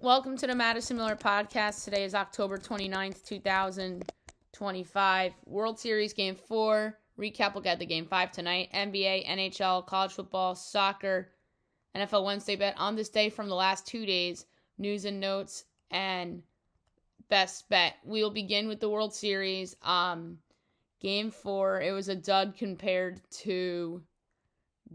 Welcome to the Madison Miller Podcast. Today is October 29th, 2025. World Series Game 4. Recap, we'll get the Game 5 tonight. NBA, NHL, college football, soccer, NFL Wednesday bet on this day from the last 2 days. News and notes and best bet. We will begin with the World Series. Game 4, it was a dud compared to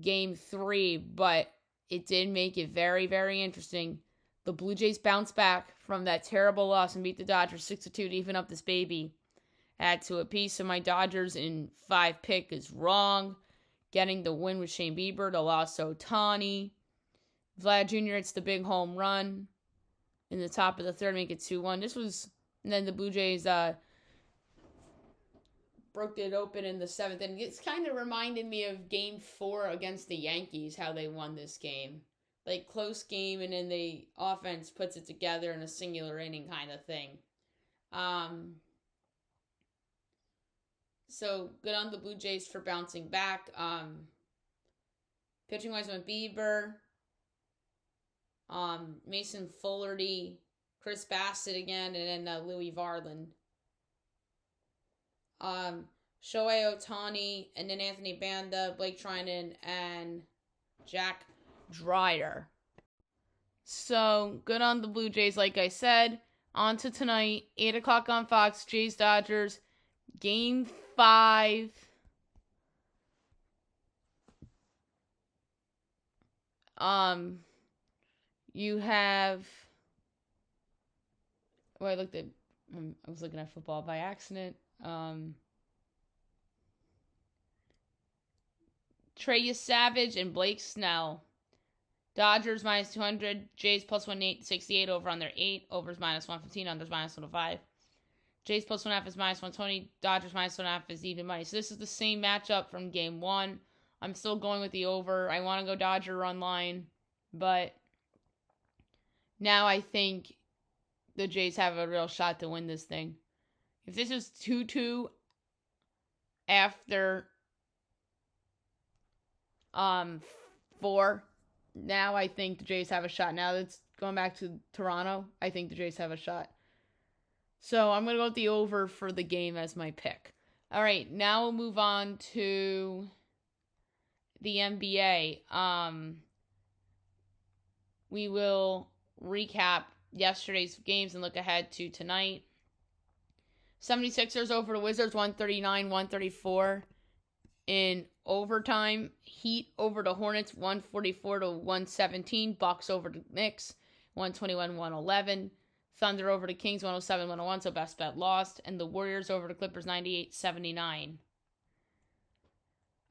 Game 3, but it did make it very, very interesting. The Blue Jays bounced back from that terrible loss and beat the Dodgers 6-2 to even up this baby. Add to a piece of my Dodgers in 5 pick is wrong. Getting the win with Shane Bieber, the loss to Ohtani. Vlad Jr., it's the big home run in the top of the third, make it 2-1. And then the Blue Jays broke it open in the 7th. And it's kind of reminded me of Game 4 against the Yankees, how they won this game. Like, close game, and then the offense puts it together in a singular inning kind of thing. So, good on the Blue Jays for bouncing back. Pitching-wise went Bieber, Mason Fullerty, Chris Bassett again, and then Louis Varland. Shohei Ohtani, and then Anthony Banda, Blake Trinan, and Jack Dryer. So, good on the Blue Jays, like I said. On to tonight, 8 o'clock on Fox, Jays-Dodgers, Game 5. You have... Oh, I was looking at football by accident. Trey Savage and Blake Snell. Dodgers minus 200, Jays plus 168 over under 8, overs minus 115, unders minus 105. Jays plus 1.5 is minus 120, Dodgers minus 1.5 is even money. So this is the same matchup from Game 1. I'm still going with the over. I want to go Dodger run line, but now I think the Jays have a real shot to win this thing. If this is 2-2 after 4, now I think the Jays have a shot. Now that's going back to Toronto, I think the Jays have a shot. So I'm going to go with the over for the game as my pick. All right, now we'll move on to the NBA. We will recap yesterday's games and look ahead to tonight. 76ers over the Wizards, 139-134 in overtime. Heat over the Hornets, 144-117. Bucks over the Knicks, 121-111. Thunder over the Kings, 107-101, so best bet lost. And the Warriors over the Clippers, 98-79.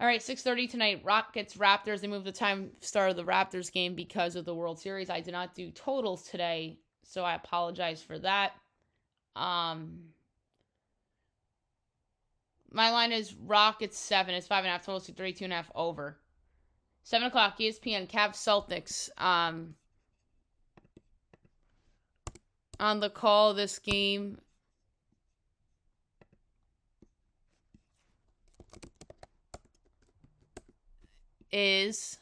All right, 6:30 tonight, Rockets, Raptors. They moved the time start of the Raptors game because of the World Series. I did not do totals today, so I apologize for that. My line is Rockets 7. It's 5.5 totals to 32.5 over. 7 o'clock, ESPN, Cavs, Celtics. On the call, this game is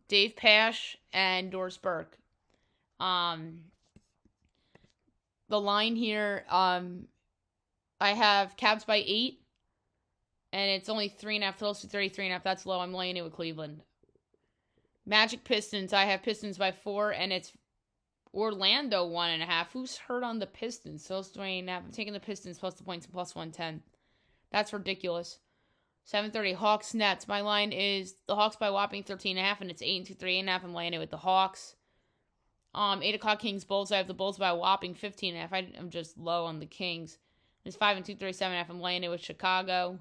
Dave Pasch and Doris Burke. The line here, I have Cavs by 8, and it's only 3.5 totals to 33.5. That's low. I'm laying it with Cleveland. Magic Pistons, I have Pistons by 4, and it's Orlando 1.5. Who's hurt on the Pistons? So it's 3.5. I'm taking the Pistons plus the points and plus 110. That's ridiculous. 7:30, Hawks, Nets. My line is the Hawks by whopping 13.5, and it's 8 and 3.5. I'm laying it with the Hawks. 8 o'clock, Kings, Bulls. I have the Bulls by a whopping 15.5. I'm just low on the Kings. It's 5 and 237.5. I'm laying it with Chicago.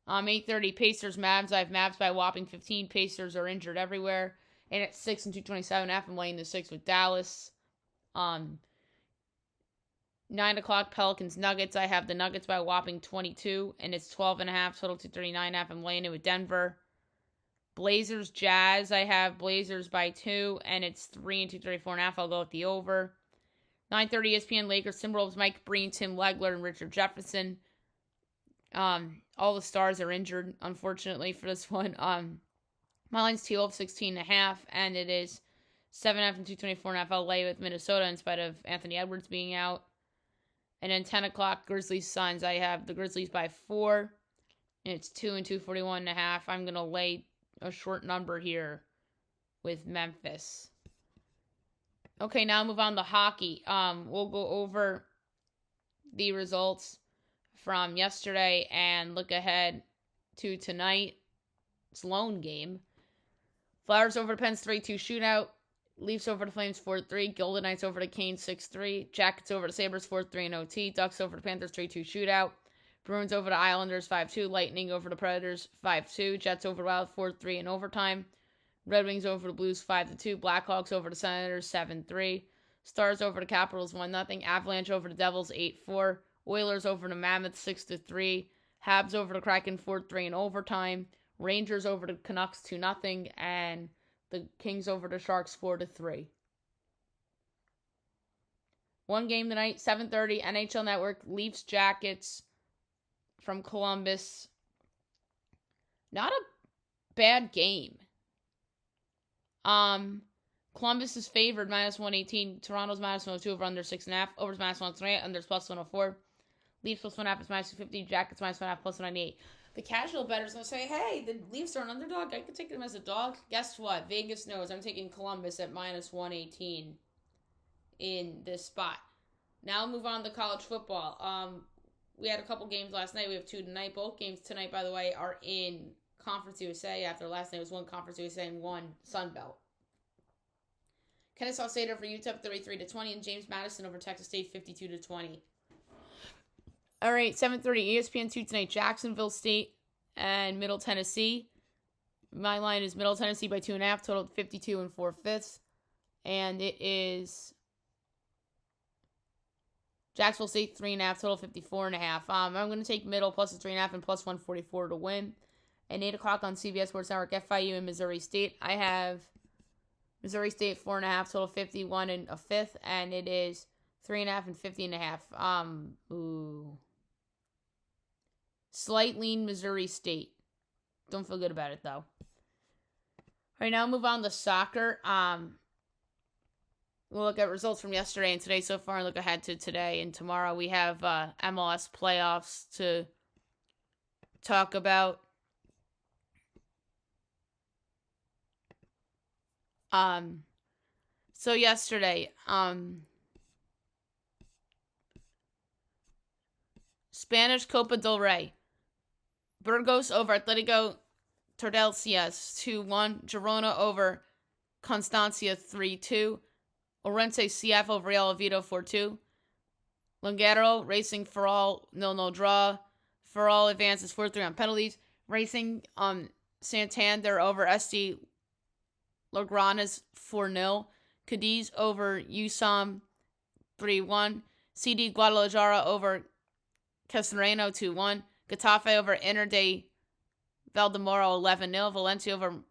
8:30, Pacers, Mavs. I have Mavs by a whopping 15. Pacers are injured everywhere. And at 6 and 227.5. I'm laying the 6 with Dallas. 9 o'clock, Pelicans, Nuggets. I have the Nuggets by a whopping 22. And it's 12.5, total to 39.5. I'm laying it with Denver. Blazers, Jazz. I have Blazers by 2, and it's 3 and 234.5. I'll go with the over. 9:30 ESPN, Lakers, Timberwolves, Mike Breen, Tim Legler, and Richard Jefferson. All the stars are injured, unfortunately, for this one. My line's 2-16.5, and it is 7.5 and 224.5 LA with Minnesota in spite of Anthony Edwards being out. And then 10 o'clock, Grizzlies Suns. I have the Grizzlies by 4, and it's 2 and 241.5. I'm going to lay a short number here with Memphis. Okay, now move on to hockey. We'll go over the results from yesterday and look ahead to tonight's lone game. Flyers over the Pens 3-2 shootout. Leafs over the Flames 4-3. Golden Knights over the Canes 6-3. Jackets over the Sabres 4-3 in OT. Ducks over the Panthers 3-2 shootout. Bruins over the Islanders 5-2. Lightning over the Predators 5-2. Jets over the Wild 4-3 in overtime. Red Wings over the Blues 5-2. Blackhawks over the Senators 7-3. Stars over the Capitals 1-0. Avalanche over the Devils 8-4. Oilers over the Mammoths 6-3. Habs over the Kraken 4-3 in overtime. Rangers over the Canucks 2-0. And the Kings over the Sharks 4-3. One game tonight, 7:30, NHL Network, Leafs Jackets from Columbus. Not a bad game. Columbus is favored -118. Toronto's -102 over under 6.5. Overs -128. Unders +104. Leafs +1.5 is -250. Jackets -1.5 +198. The casual bettor's going to say, hey, the Leafs are an underdog. I could take them as a dog. Guess what? Vegas knows I'm taking Columbus at -118 in this spot. Now move on to college football. We had a couple games last night. We have 2 tonight. Both games tonight, by the way, are in Conference USA. After last night was 1 Conference USA and 1 Sun Belt. Kennesaw State over UTEP 33-20, and James Madison over Texas State 52-20. All right, 7:30 ESPN2 tonight. Jacksonville State and Middle Tennessee. My line is Middle Tennessee by 2.5, total 52 4/5, and it is Jacksonville State 3.5, total 54.5. I'm going to take Middle plus the 3.5 and plus 144 to win. And 8 o'clock on CBS Sports Network, FIU and Missouri State. I have Missouri State 4.5, total 51 1/5, and it is 3.5 and 50.5. Slight lean Missouri State. Don't feel good about it though. All right, now move on to soccer. We'll look at results from yesterday and today so far and look ahead to today and tomorrow. We have MLS playoffs to talk about. So yesterday, Spanish Copa del Rey. Burgos over Atletico Tordesillas 2-1. Girona over Constancia 3-2. Orense CF over Real Oviedo 4-2. Longuero Racing Ferrol 0-0 draw. Ferrol advances 4-3 on penalties. Racing Santander over SD Logroñez 4-0. Cadiz over USAM 3-1. CD Guadalajara over Casareno 2-1. Getafe over Inter de Valdemoro 11-0. Valencia over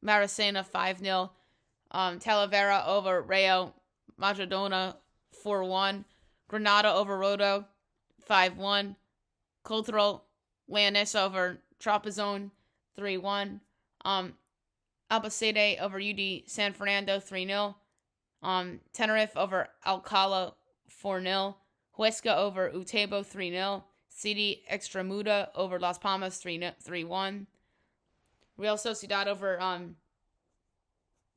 Maracena 5-0. Talavera over Rayo Majadona 4-1. Granada over Rodo 5-1. Cultural Leonesa over Tropezone 3-1. Albacete over UD San Fernando 3-0. Tenerife over Alcala 4-0. Huesca over Utebo 3-0. CD Extremadura over Las Palmas 3-1. Real Sociedad over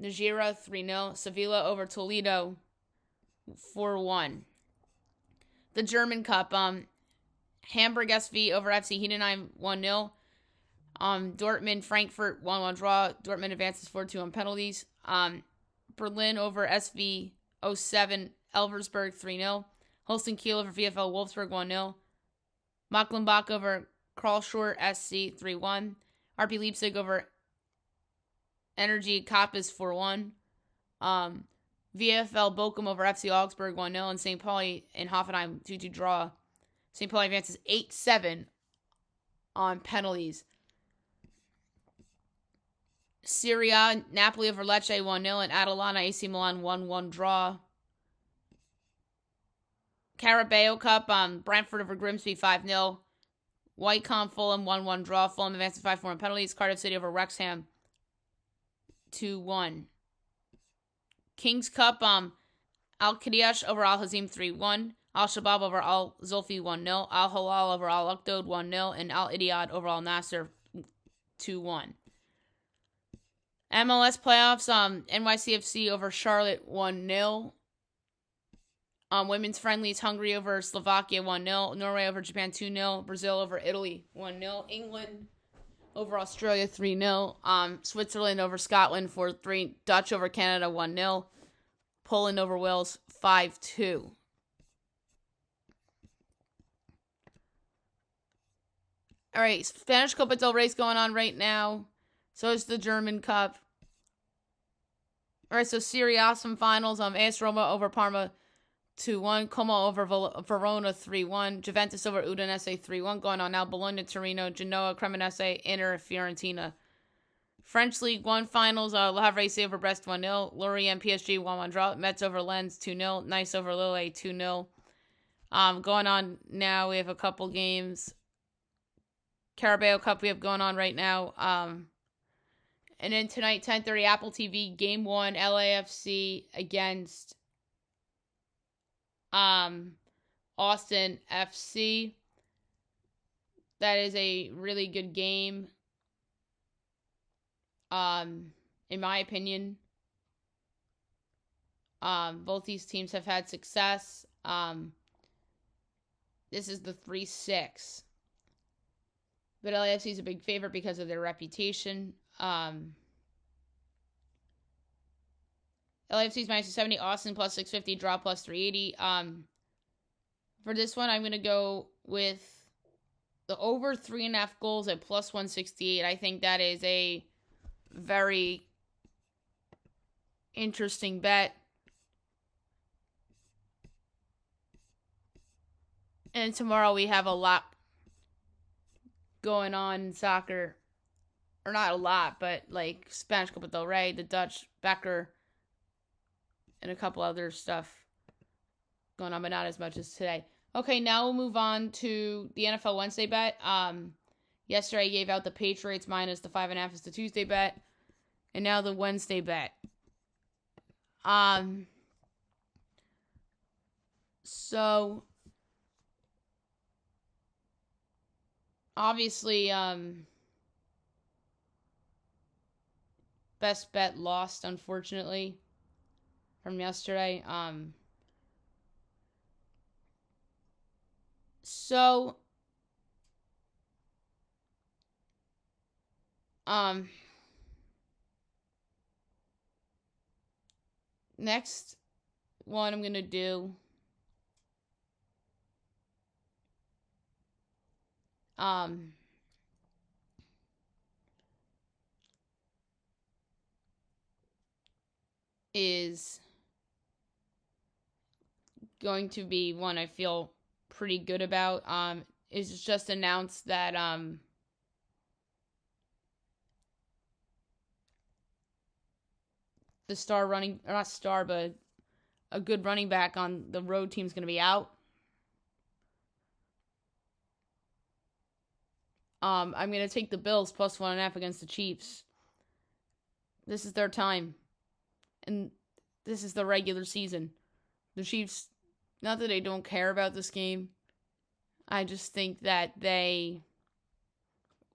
Najira 3-0. Sevilla over Toledo 4-1. The German Cup, Hamburg SV over FC Heidenheim 1-0. Dortmund Frankfurt 1-1 draw. Dortmund advances 4-2 on penalties. Berlin over SV 07 Elversberg 3-0. Holstein Kiel over VfL Wolfsburg 1-0. Mönchengladbach over Karlsruhe SC 3-1. RB Leipzig over Energy Kappas 4-1. VfL Bochum over FC Augsburg 1-0. And St. Pauli and Hoffenheim 2-2 draw. St. Pauli advances 8-7 on penalties. Serie A, Napoli over Lecce 1-0. And Atalanta AC Milan 1-1 draw. Carabao Cup, Brentford over Grimsby 5-0. Wycombe, Fulham 1-1 draw. Fulham advanced to 5-4 penalties. Cardiff City over Wrexham 2-1. Kings Cup, Al Qadish over Al Hazim 3-1. Al Shabab over Al Zulfi 1-0. Al Hilal over Al Uqdod 1-0. And Al Ittihad over Al Nasser 2-1. MLS playoffs, NYCFC over Charlotte 1-0. Women's friendlies, Hungary over Slovakia 1-0. Norway over Japan 2-0. Brazil over Italy 1-0. England over Australia 3-0. Switzerland over Scotland 4-3. Dutch over Canada 1-0. Poland over Wales 5-2. All right, Spanish Copa del Rey's going on right now. So is the German Cup. All right, so Serie A some finals. AS Roma over Parma 2-1. Como over Verona 3-1. Juventus over Udinese 3-1. Going on now. Bologna, Torino, Genoa, Cremonese, Inter, Fiorentina. French League 1 finals. Le Havre over Brest 1-0. Lorient PSG 1-1 draw. Metz over Lens 2-0. Nice over Lille 2-0. Going on now. We have a couple games. Carabao Cup we have going on right now. And then tonight, 10:30, Apple TV, Game 1, LAFC against Austin FC. That is a really good game, in my opinion. Both these teams have had success. This is the 3-6. But LAFC is a big favorite because of their reputation. LAFC is minus 270, Austin plus 650, draw plus 380. For this one, I'm going to go with the over 3.5 goals at plus 168. I think that is a very interesting bet. And tomorrow we have a lot going on in soccer. Or not a lot, but like Spanish Copa del Rey, the Dutch, Becker, and a couple other stuff going on, but not as much as today. Okay, now we'll move on to the NFL Wednesday bet. Yesterday I gave out the Patriots minus the 5.5 is the Tuesday bet. And now the Wednesday bet. So obviously, best bet lost, unfortunately, from yesterday. So, next one I'm going to do, is going to be one I feel pretty good about. It's just announced that the star running, or not star, but a good running back on the road team is going to be out. I'm going to take the Bills plus 1.5 against the Chiefs. This is their time. And this is the regular season. The Chiefs, not that they don't care about this game. I just think that they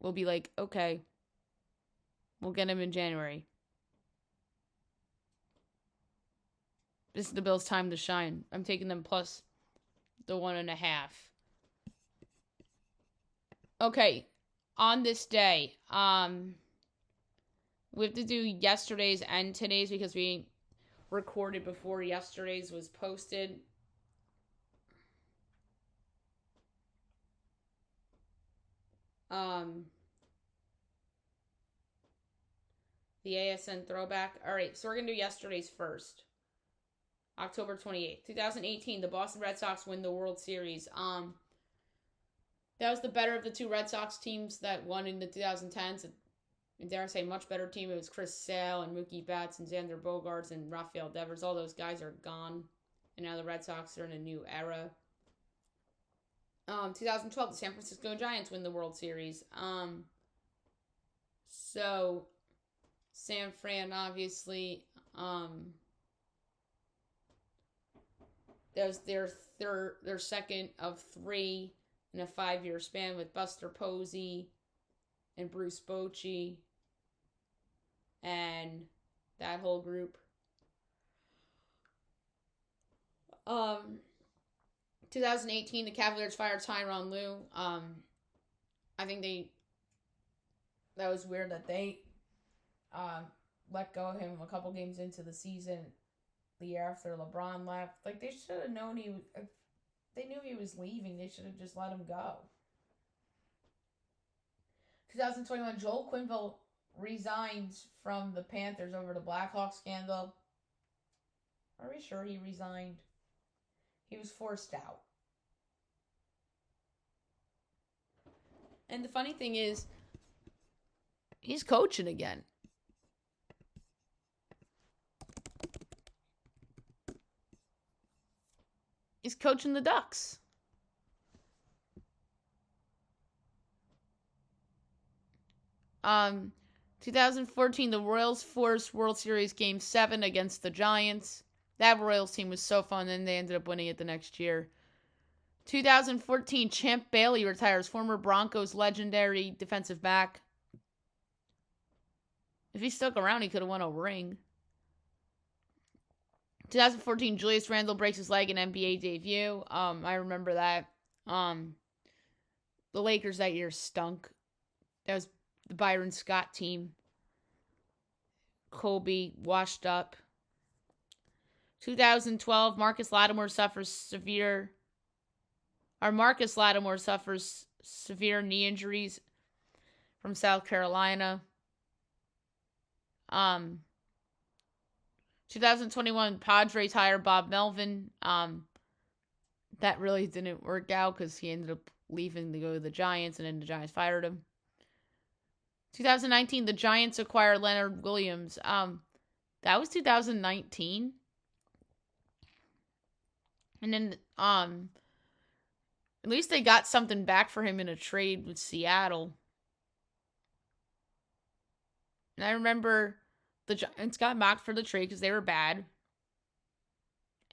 will be like, okay, we'll get him in January. This is the Bills' time to shine. I'm taking them plus the 1.5. Okay, on this day, we have to do yesterday's and today's because we recorded before yesterday's was posted. The ASN throwback. All right, so we're going to do yesterday's first. October 28th, 2018, the Boston Red Sox win the World Series. That was the better of the two Red Sox teams that won in the 2010s. And dare I say, much better team. It was Chris Sale and Mookie Betts and Xander Bogaerts and Rafael Devers. All those guys are gone. And now the Red Sox are in a new era. 2012, the San Francisco Giants win the World Series. So San Fran obviously that was their second of three in a 5-year span with Buster Posey and Bruce Bochy and that whole group. 2018, the Cavaliers fired Tyronn Lue. I think that was weird that they let go of him a couple games into the season, the year after LeBron left. Like, they should have known if they knew he was leaving, they should have just let him go. 2021, Joel Quenneville resigns from the Panthers over the Blackhawks scandal. Are we sure he resigned? He was forced out. And the funny thing is, he's coaching again. He's coaching the Ducks. Um, 2014, the Royals forced World Series Game 7 against the Giants. That Royals team was so fun, and they ended up winning it the next year. 2014, Champ Bailey retires, former Broncos legendary defensive back. If he stuck around, he could have won a ring. 2014, Julius Randle breaks his leg in NBA debut. I remember that. The Lakers that year stunk. That was the Byron Scott team. Kobe washed up. 2012, Marcus Lattimore suffers severe knee injuries from South Carolina. 2021, Padres hire Bob Melvin. That really didn't work out because he ended up leaving to go to the Giants, and then the Giants fired him. 2019, the Giants acquire Leonard Williams. That was 2019. And then, at least they got something back for him in a trade with Seattle. And I remember the Giants got mocked for the trade because they were bad.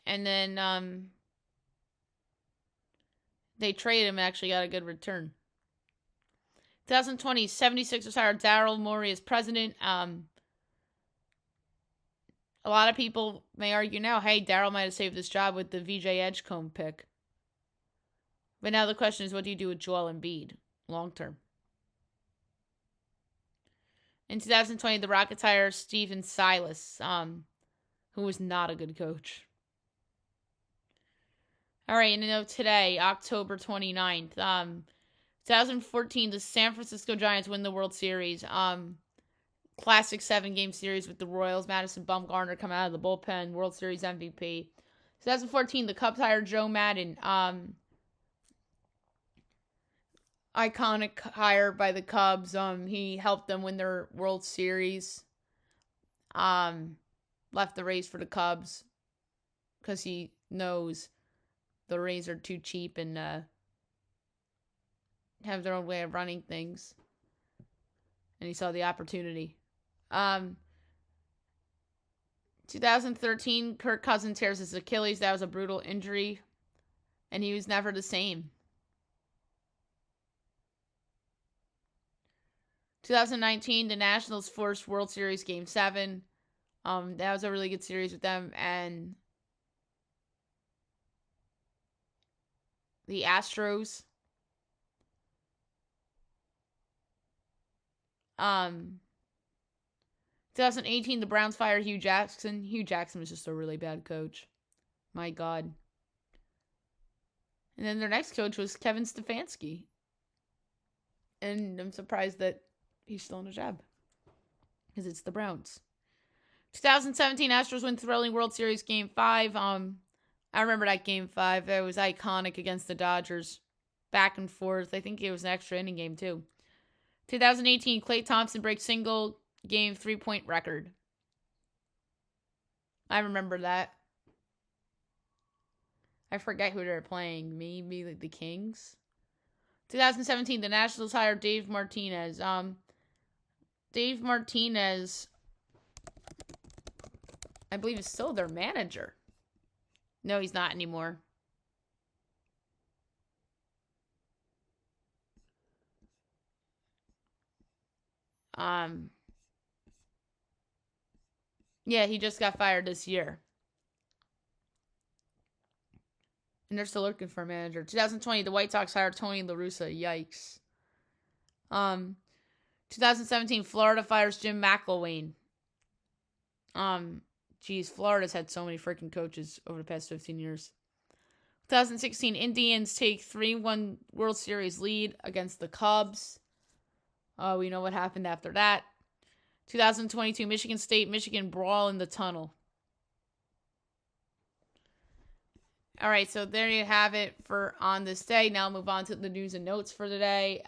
And then, they traded him and actually got a good return. 2020, 76ers hired Daryl Morey as president. A lot of people may argue now, hey, Daryl might have saved his job with the VJ Edgecombe pick. But now the question is, what do you do with Joel Embiid long term? In 2020, the Rockets hire Stephen Silas, who was not a good coach. All right, and today, October 29th, 2014, the San Francisco Giants win the World Series. Classic 7-game series with the Royals. Madison Bumgarner coming out of the bullpen, World Series MVP. 2014, the Cubs hired Joe Madden. Iconic hire by the Cubs. He helped them win their World Series. Left the Rays for the Cubs because he knows the Rays are too cheap and have their own way of running things. And he saw the opportunity. 2013, Kirk Cousins tears his Achilles. That was a brutal injury. And he was never the same. 2019, the Nationals forced World Series Game 7. That was a really good series with them. And the Astros. 2018, the Browns fired Hugh Jackson. Hugh Jackson was just a really bad coach. My God. And then their next coach was Kevin Stefanski. And I'm surprised that he's still in a job. Because it's the Browns. 2017, Astros win thrilling World Series Game 5. I remember that Game 5. It was iconic against the Dodgers. Back and forth. I think it was an extra inning game, too. 2018, Klay Thompson breaks single game 3-point record. I remember that. I forget who they were playing. Maybe like the Kings. 2017, the Nationals hired Dave Martinez. Dave Martinez, I believe, is still their manager. No, he's not anymore. Yeah, he just got fired this year. And they're still looking for a manager. 2020, the White Sox hired Tony La Russa. Yikes. 2017, Florida fires Jim McElwain. Florida's had so many freaking coaches over the past 15 years. 2016, Indians take 3-1 World Series lead against the Cubs. We know what happened after that. 2022, Michigan State, Michigan brawl in the tunnel. All right, so there you have it for on this day. Now I'll move on to the news and notes for the day.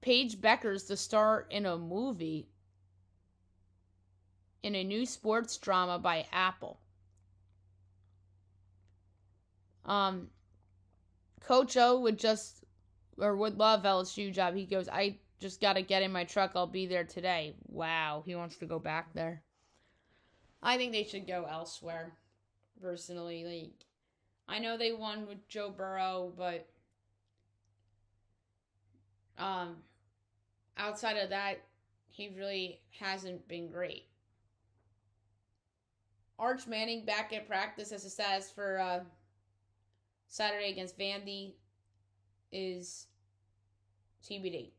Paige Becker's to star in a movie, in a new sports drama by Apple. Coach O would love LSU job. He goes, I just got to get in my truck. I'll be there today. Wow, he wants to go back there. I think they should go elsewhere, personally. I know they won with Joe Burrow, but outside of that, he really hasn't been great. Arch Manning back at practice as a status for Saturday against Vandy is TBD.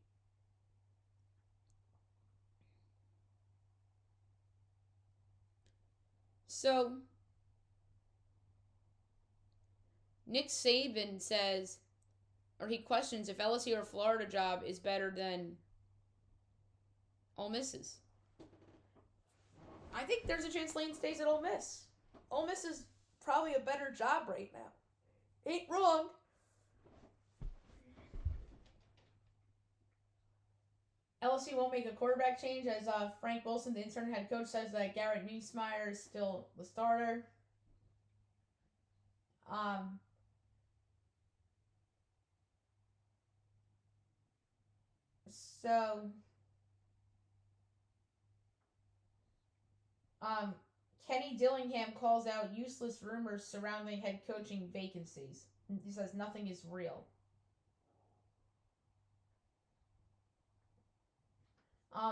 So, Nick Saban says, or he questions if LSU or Florida job is better than Ole Miss's. I think there's a chance Lane stays at Ole Miss. Ole Miss is probably a better job right now. Ain't wrong. LSU won't make a quarterback change as Frank Wilson, the interim head coach, says that Garrett Nussmeier is still the starter. Kenny Dillingham calls out useless rumors surrounding head coaching vacancies. He says nothing is real.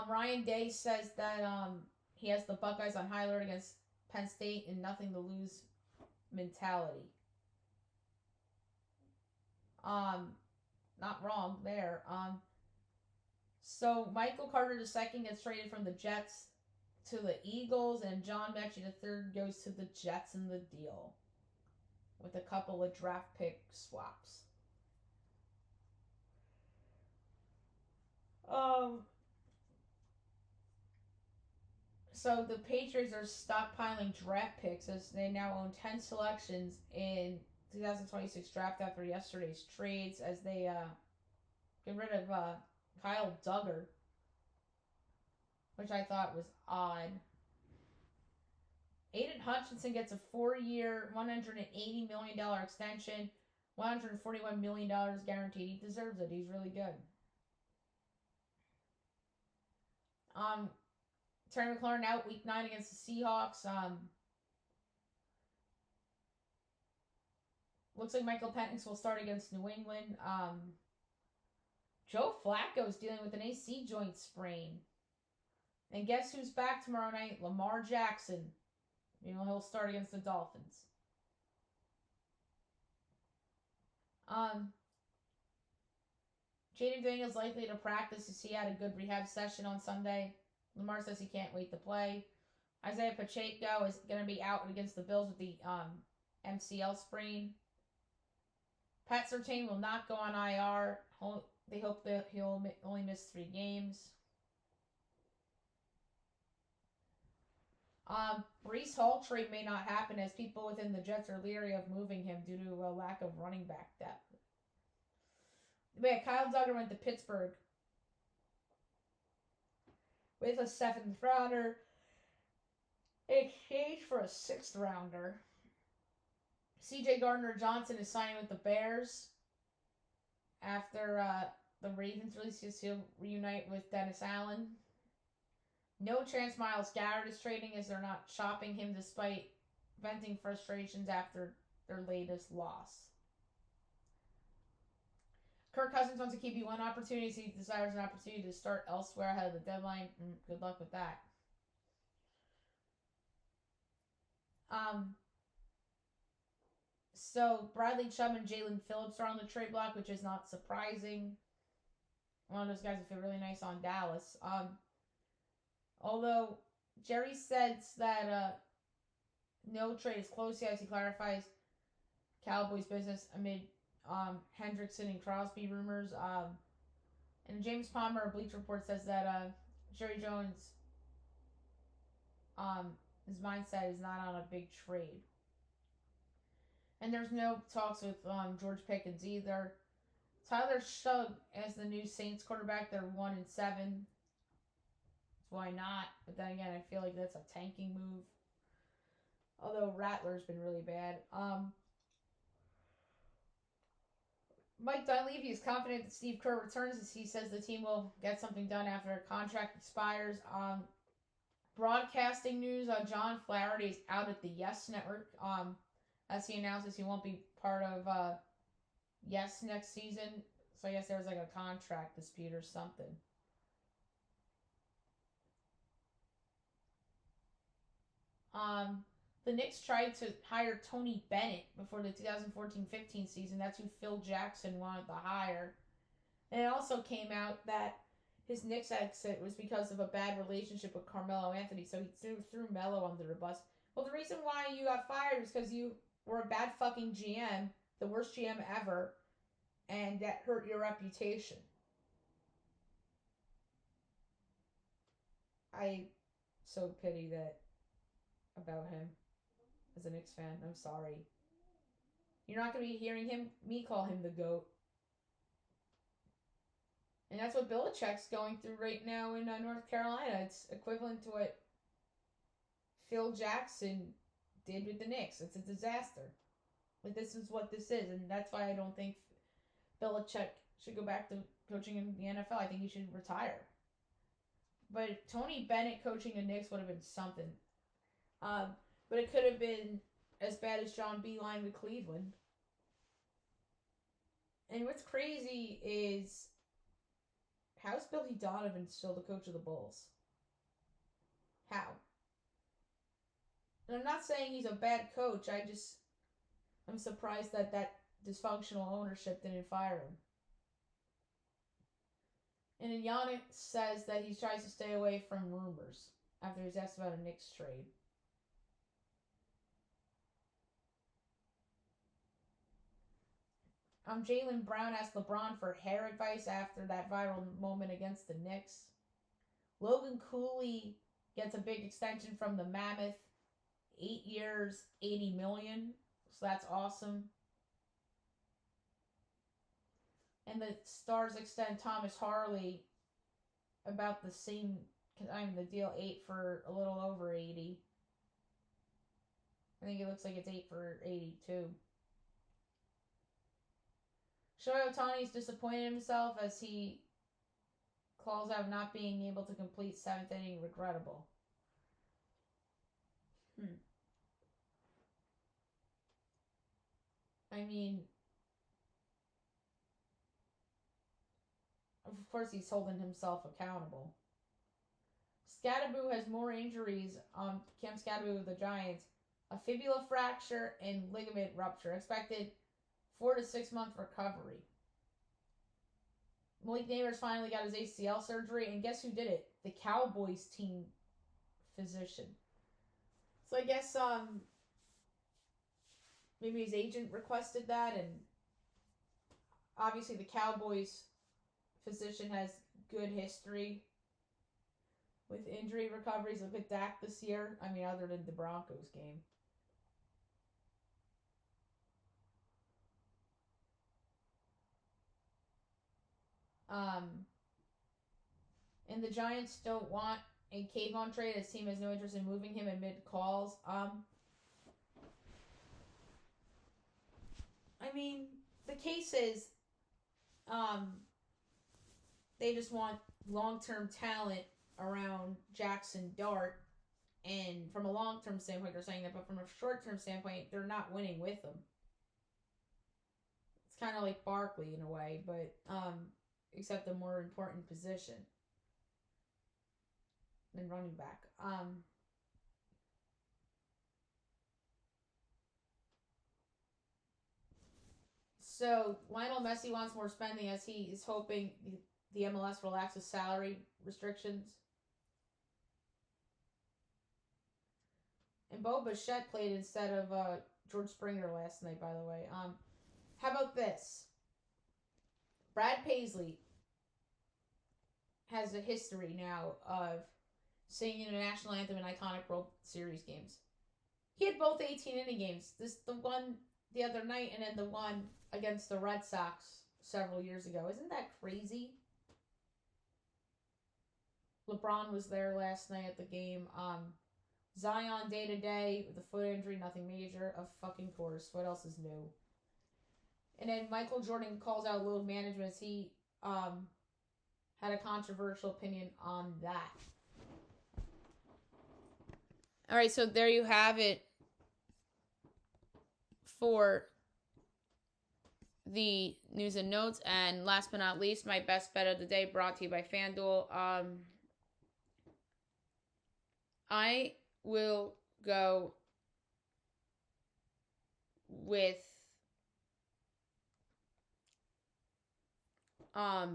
Ryan Day says that he has the Buckeyes on high alert against Penn State and nothing to lose mentality. Not wrong there. So Michael Carter II gets traded from the Jets to the Eagles, and John Mechie III goes to the Jets in the deal with a couple of draft pick swaps. So the Patriots are stockpiling draft picks as they now own 10 selections in 2026 draft after yesterday's trades, as they get rid of Kyle Duggar, which I thought was odd. Aiden Hutchinson gets a 4-year, $180 million extension, $141 million guaranteed. He deserves it. He's really good. Terry McLaurin out week 9 against the Seahawks. Looks like Michael Penix will start against New England. Joe Flacco is dealing with an AC joint sprain. And guess who's back tomorrow night? Lamar Jackson. He'll start against the Dolphins. Jaden Daniels likely to practice as he had a good rehab session on Sunday. Lamar says he can't wait to play. Isaiah Pacheco is going to be out against the Bills with the MCL sprain. Pat Surtain will not go on IR. They hope that he'll only miss 3 games. Breece Hall trade may not happen as people within the Jets are leery of moving him due to a lack of running back depth. But Kyle Duggar went to Pittsburgh with a 7th rounder. exchange for a 6th rounder. C.J. Gardner-Johnson is signing with the Bears after the Ravens release. He'll reunite with Dennis Allen. No chance Myles Garrett is trading as they're not shopping him despite venting frustrations after their latest loss. Kirk Cousins wants a QB1 opportunity, so he desires an opportunity to start elsewhere ahead of the deadline. Good luck with that. So Bradley Chubb and Jalen Phillips are on the trade block, which is not surprising. One of those guys would feel really nice on Dallas. Although Jerry says that no trade is close yet, as he clarifies Cowboys business amid Hendrickson and Crosby rumors. And James Palmer, a Bleacher Report, says that Jerry Jones, his mindset is not on a big trade. And there's no talks with George Pickens either. Tyler Shugg as the new Saints quarterback. They're 1-7. Why not? But then again, I feel like that's a tanking move. Although Rattler's been really bad. Mike Dunleavy is confident that Steve Kerr returns, as he says the team will get something done after a contract expires. Broadcasting news on John Flaherty is out at the Yes Network. As he announces he won't be part of Yes next season. So I guess there was like a contract dispute or something. The Knicks tried to hire Tony Bennett before the 2014-15 season. That's who Phil Jackson wanted to hire. And it also came out that his Knicks exit was because of a bad relationship with Carmelo Anthony. So he threw Melo under the bus. Well, the reason why you got fired is because you were a bad fucking GM, the worst GM ever, and that hurt your reputation. I so pity that about him as a Knicks fan. I'm sorry. You're not going to be hearing me call him the GOAT. And that's what Belichick's going through right now in North Carolina. It's equivalent to what Phil Jackson did with the Knicks. It's a disaster. Like, this is what this is. And that's why I don't think Belichick should go back to coaching in the NFL. I think he should retire. But Tony Bennett coaching the Knicks would have been something. But it could have been as bad as John Beilein with Cleveland. And what's crazy is, how's Billy Donovan still the coach of the Bulls? How? And I'm not saying he's a bad coach. I'm surprised that dysfunctional ownership didn't fire him. And then Yannick says that he tries to stay away from rumors after he's asked about a Knicks trade. Jaylen Brown asked LeBron for hair advice after that viral moment against the Knicks. Logan Cooley gets a big extension from the Mammoth. 8 years, $80 million. So that's awesome. And the Stars extend Thomas Harley about the same time. The deal 8 for a little over 80. I think it looks like it's 8 for 82. Shohei Ohtani's disappointed himself as he calls out not being able to complete 7th inning regrettable. I mean, of course he's holding himself accountable. Scadaboo has more injuries. Cam Scadaboo of the Giants. A fibula fracture and ligament rupture. Expected 4 to 6 month recovery. Malik Neighbors finally got his ACL surgery, and guess who did it? The Cowboys team physician. So I guess maybe his agent requested that, and obviously the Cowboys physician has good history with injury recoveries. Look at Dak this year. I mean, other than the Broncos game. And the Giants don't want a Kayvon trade. His team has no interest in moving him amid calls. I mean, the case is, they just want long-term talent around Jackson Dart, and from a long-term standpoint, they're saying that, but from a short-term standpoint, they're not winning with him. It's kind of like Barkley in a way, but except a more important position than running back. So Lionel Messi wants more spending as he is hoping the MLS relaxes salary restrictions. And Bo Bichette played instead of George Springer last night, by the way. How about this? Brad Paisley has a history now of singing the national anthem in iconic World Series games. He had both 18-inning games. The one the other night, and then the one against the Red Sox several years ago. Isn't that crazy? LeBron was there last night at the game. Zion day to day with a foot injury, nothing major. Of fucking course. What else is new? And then Michael Jordan calls out load management as he had a controversial opinion on that. All right, so there you have it for the news and notes. And last but not least, my best bet of the day brought to you by FanDuel. I will go with I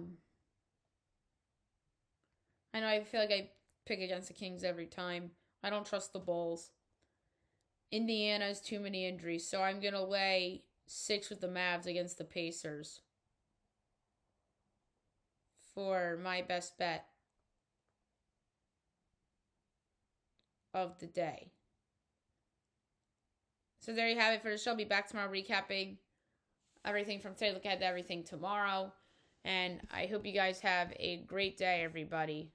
know I feel like I pick against the Kings every time. I don't trust the Bulls. Indiana has too many injuries, so I'm going to lay 6 with the Mavs against the Pacers for my best bet of the day. So there you have it for the show. I'll be back tomorrow recapping everything from today. Look ahead to everything tomorrow. And I hope you guys have a great day, everybody.